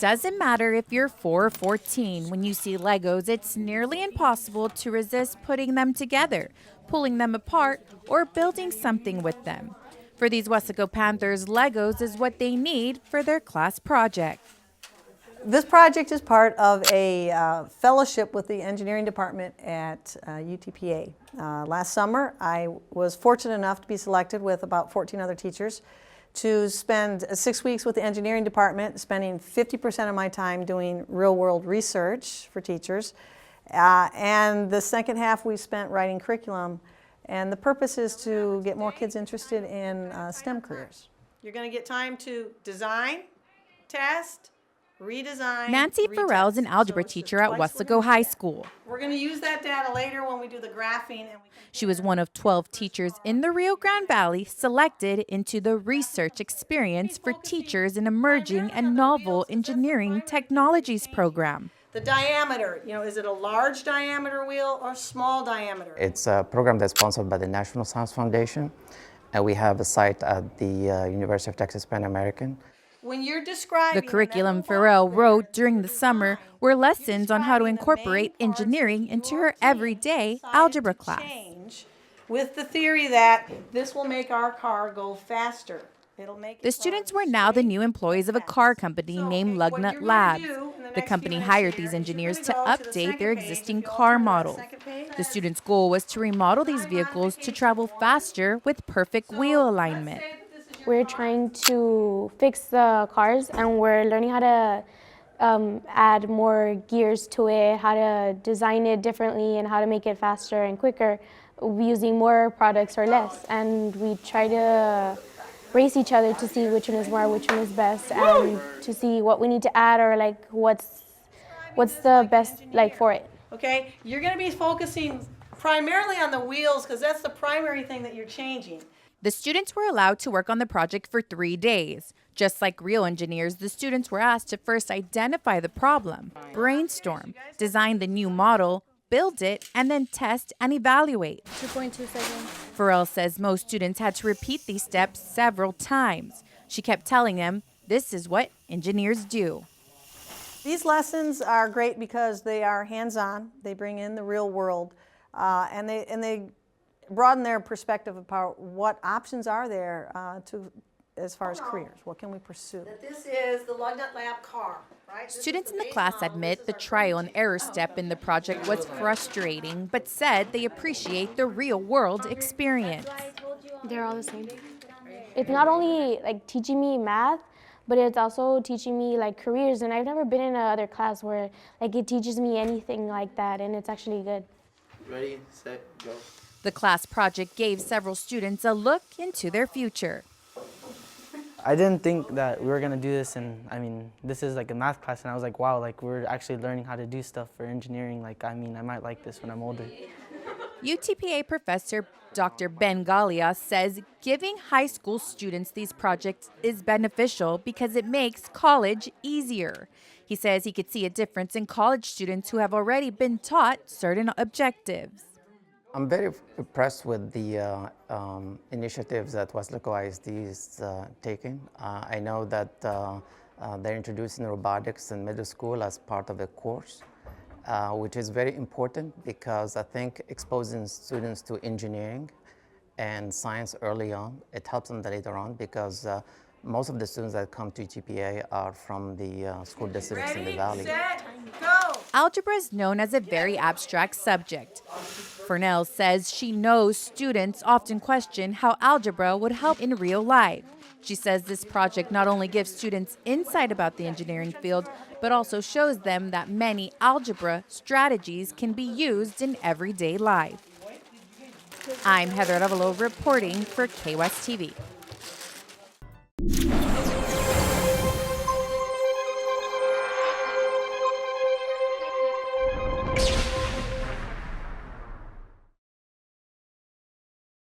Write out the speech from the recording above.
doesn't matter if you're 4 or 14. When you see Legos, it's nearly impossible to resist putting them together, pulling them apart, or building something with them. For these Wesco Panthers, Legos is what they need for their class project. This project is part of a fellowship with the engineering department at UTPA. Last summer, I was fortunate enough to be selected with about 14 other teachers to spend 6 weeks with the engineering department, spending 50% of my time doing real-world research for teachers. And the second half we spent writing curriculum. And the purpose is to get more kids interested in STEM careers. You're going to get time to design, test, redesign. Nancy Farrell is an algebra teacher at Wesco High School. We're going to use that data later when we do the graphing. She was one of 12 teachers in the Rio Grande Valley selected into the research experience for teachers in emerging and novel engineering technologies program. The diameter, is it a large diameter wheel or small diameter? It's a program that's sponsored by the National Science Foundation, and we have a site at the University of Texas Pan American. When you're describing the curriculum Farrell wrote during the summer were lessons on how to incorporate engineering into her everyday algebra class. With the theory that this will make our car go faster. The students were now the new employees of a car company named Lugnut Labs. The company hired these engineers to update their existing car models. The students' goal was to remodel these vehicles to travel faster with perfect wheel alignment. We're trying to fix the cars, and we're learning how to add more gears to it, how to design it differently, and how to make it faster and quicker using more products or less. And we try to race each other to see which one is more, which one is best, and to see what we need to add or what's the best for it. Okay, you're going to be focusing primarily on the wheels because that's the primary thing that you're changing. The students were allowed to work on the project for 3 days. Just like real engineers, the students were asked to first identify the problem, brainstorm, design the new model, build it, and then test and evaluate. 2.2 seconds. Farrell says most students had to repeat these steps several times. She kept telling them, this is what engineers do. These lessons are great because they are hands-on. They bring in the real world, and they broaden their perspective about what options are there as far as careers. What can we pursue? This is the Lugnut Lab car, right? Students in the class admit the trial and error step in the project was frustrating, but said they appreciate the real-world experience. They're all the same. It's not only teaching me math, but it's also teaching me careers, and I've never been in another class where it teaches me anything like that, and it's actually good. Ready, set, go. The class project gave several students a look into their future. I didn't think that we were going to do this, and this is a math class, and I was like, wow, we're actually learning how to do stuff for engineering. I might like this when I'm older. UTPA professor Dr. Ben Gallia says giving high school students these projects is beneficial because it makes college easier. He says he could see a difference in college students who have already been taught certain objectives. I'm very impressed with the initiatives that Wesco ISD is taking. I know that they're introducing robotics in middle school as part of a course, which is very important because I think exposing students to engineering and science early on, it helps them later on because most of the students that come to UTPA are from the school districts in the valley. Set, go. Algebra is known as a very abstract subject. Fernell says she knows students often question how algebra would help in real life. She says this project not only gives students insight about the engineering field, but also shows them that many algebra strategies can be used in everyday life. I'm Heather Arevalo reporting for KWES TV.